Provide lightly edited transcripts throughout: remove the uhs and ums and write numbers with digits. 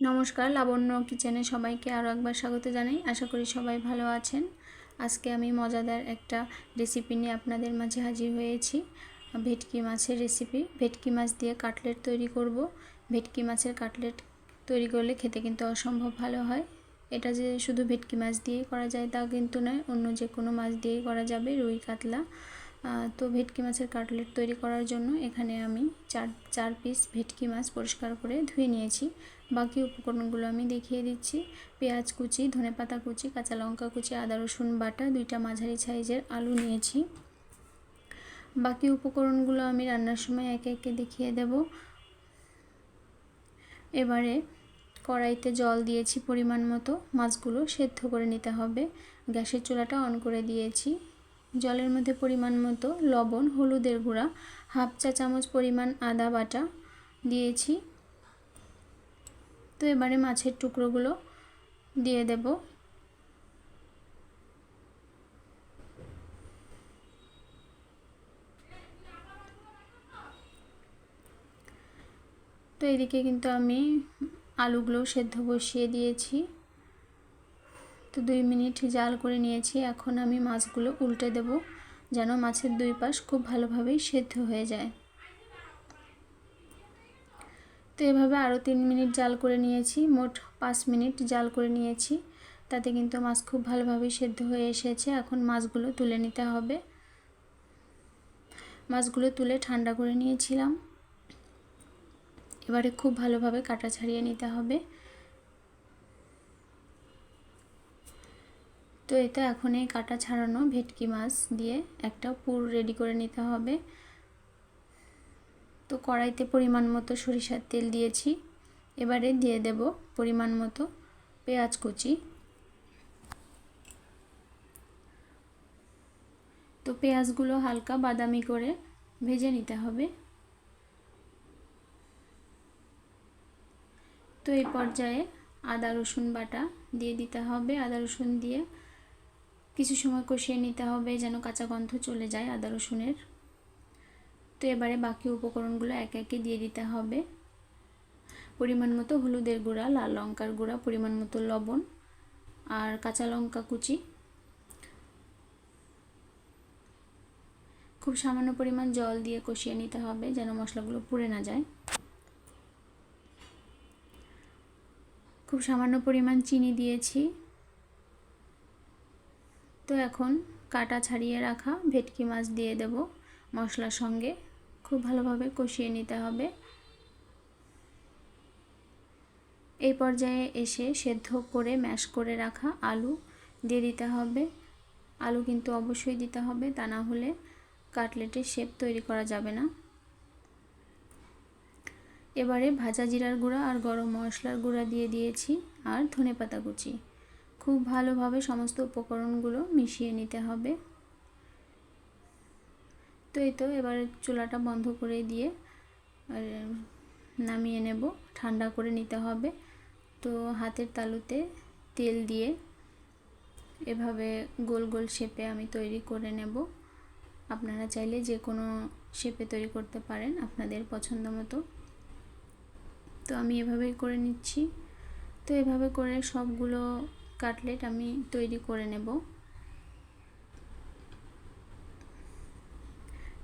নমস্কার, লাবণ্য কিচেনে সবাইকে আরও একবার স্বাগত জানাই। আশা করি সবাই ভালো আছেন। আজকে আমি মজাদার একটা রেসিপি নিয়ে আপনাদের মাঝে হাজির হয়েছি। ভেটকি মাছের রেসিপি। ভেটকি মাছ দিয়ে কাটলেট তৈরি করব। ভেটকি মাছের কাটলেট তৈরি করলে খেতে কিন্তু অসম্ভব ভালো হয়। এটা যে শুধু ভেটকি মাছ দিয়েই করা যায় তা কিন্তু নয়, অন্য যে কোনো মাছ দিয়েই করা যাবে, রুই কাতলা। তো ভেটকি মাছের কাটলেট তৈরি করার জন্য এখানে আমি চার পিস ভেটকি মাছ পরিষ্কার করে ধুয়ে নিয়েছি। বাকি উপকরণগুলো আমি দেখিয়ে দিচ্ছি। পেঁয়াজ কুচি, ধনেপাতা কুচি, কাঁচা লঙ্কা কুচি, আদা রসুন বাটা, 2টা মাঝারি সাইজের আলু নিয়েছি। বাকি উপকরণগুলো আমি রান্নার সময় একে একে দেখিয়ে দেব। এবারে কড়াইতে জল দিয়েছি পরিমাণ মতো। মাছগুলো সেদ্ধ করে নিতে হবে। গ্যাসের চুলাটা অন করে দিয়েছি। জলের মধ্যে পরিমাণ মতো লবণ, হলুদের গুঁড়া, হাফ চা চামচ পরিমাণ আদা বাটা দিয়েছি। তো এবারে মাছের টুকরোগুলো দিয়ে দেব। তো এদিকে কিন্তু আমি আলুগুলো সেদ্ধ বসিয়ে দিয়েছি। তো 2 মিনিট জাল করে নিয়েছি। এখন আমি মাছগুলো উল্টে দেব, যেন মাছের দুই পাশ খুব ভালোভাবেই সেদ্ধ হয়ে যায়। তো এভাবে আরও 3 মিনিট জাল করে নিয়েছি। মোট 5 মিনিট জাল করে নিয়েছি। তাতে কিন্তু মাছ খুব ভালোভাবেই সেদ্ধ হয়ে এসেছে। এখন মাছগুলো তুলে নিতে হবে। মাছগুলো তুলে ঠান্ডা করে নিয়েছিলাম। এবারে খুব ভালোভাবে কাটা ছাড়িয়ে নিতে হবে। তো এটা এখন এই কাটা ছাড়ানো ভেটকি মাছ দিয়ে একটা পুর রেডি করে নিতে হবে। তো কড়াইতে পরিমাণ মতো সরিষার তেল দিয়েছি। এবারে দিয়ে দেব পরিমাণ মতো পেঁয়াজ কুচি। তো পেঁয়াজগুলো হালকা বাদামি করে ভেজে নিতে হবে। তো এই পর্যায়ে আদা রসুন বাটা দিয়ে দিতে হবে। আদা রসুন দিয়ে কিছু সময় কষিয়ে নিতে হবে, যেন কাঁচা গন্ধ চলে যায় আদা রসুনের। তো এবারে বাকি উপকরণগুলো একে একে দিয়ে দিতে হবে। পরিমাণ মতো হলুদের গুঁড়া, লাল লঙ্কার গুঁড়া, পরিমাণ মতো লবণ আর কাঁচা লঙ্কা কুচি। খুব সামান্য পরিমাণ জল দিয়ে কষিয়ে নিতে হবে, যেন মশলাগুলো পুড়ে না যায়। খুব সামান্য পরিমাণ চিনি দিয়েছি। তো এখন কাটা ছাড়িয়ে রাখা ভেটকি মাছ দিয়ে দেব মশলার সঙ্গে। খুব ভালোভাবে কষিয়ে নিতে হবে। এই পর্যায়ে এসে সেদ্ধ করে ম্যাশ করে রাখা আলু দিয়ে দিতে হবে। আলু কিন্তু অবশ্যই দিতে হবে, তা না হলে কাটলেটের শেপ তৈরি করা যাবে না। এবারে ভাজা জিরার গুঁড়া আর গরম মশলার গুঁড়া দিয়ে দিয়েছি, আর ধনেপাতা কুচি। খুব ভালোভাবে সমস্ত উপকরণগুলো মিশিয়ে নিতে হবে। তো এই তো এবার চুলাটা বন্ধ করে দিয়ে নামিয়ে নেব, ঠান্ডা করে নিতে হবে। তো হাতের তালুতে তেল দিয়ে এভাবে গোল গোল শেপে আমি তৈরি করে নেব। আপনারা চাইলে যে কোনো শেপে তৈরি করতে পারেন আপনাদের পছন্দ মতো। তো আমি এভাবেই করে নিচ্ছি। তো এভাবে করে সবগুলো কাটলেট আমি তৈরি করে নেব।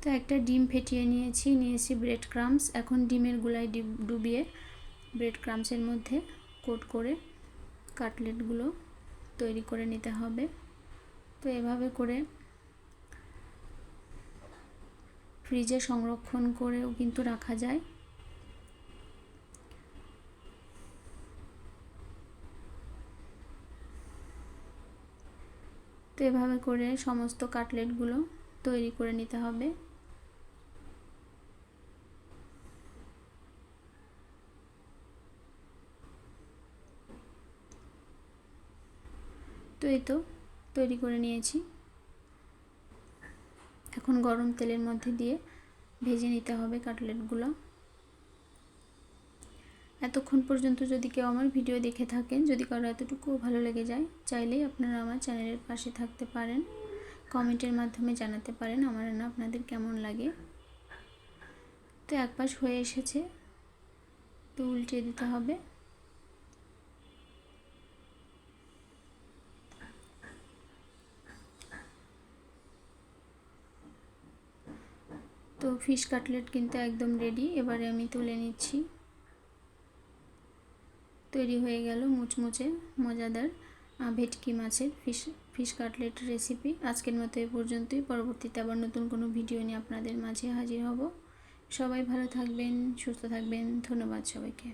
তো একটা ডিম ফেটিয়ে নিয়েছি ব্রেড ক্রাম্বস। এখন ডিমের গুলায় ডুবিয়ে ব্রেড ক্রাম্বসের মধ্যে কোট করে কাটলেটগুলো তৈরি করে নিতে হবে। তো এভাবে করে ফ্রিজে সংরক্ষণ করেও কিন্তু রাখা যায়। তো এভাবে করে সমস্ত কাটলেটগুলো তৈরি করে নিতে হবে। তো এই তো তৈরি করে নিয়েছি। এখন গরম তেলের মধ্যে দিয়ে ভেজে নিতে হবে কাটলেটগুলো। এতক্ষণ পর্যন্ত যদি কেউ আমার ভিডিও দেখে থাকেন, যদি কারো এতটুকুও ভালো লেগে যায়, চাইলেই আপনারা আমার চ্যানেলের পাশে থাকতে পারেন। কমেন্টের মাধ্যমে জানাতে পারেন আমার রান্না আপনাদের কেমন লাগে। তো এক পাশ হয়ে এসেছে, তো উল্টে দিতে হবে। তো ফিশ কাটলেট কিন্তু একদম রেডি। এবারে আমি তুলে নিচ্ছি। তৈরি হয়ে গেল মুচমুচে মজাদার ভেটকি মাছের ফিশ কাটলেট রেসিপি। আজকের মতো এ পর্যন্তই। পরবর্তীতে আবার নতুন কোনো ভিডিও নিয়ে আপনাদের মাঝে হাজির হব। সবাই ভালো থাকবেন, সুস্থ থাকবেন। ধন্যবাদ সবাইকে।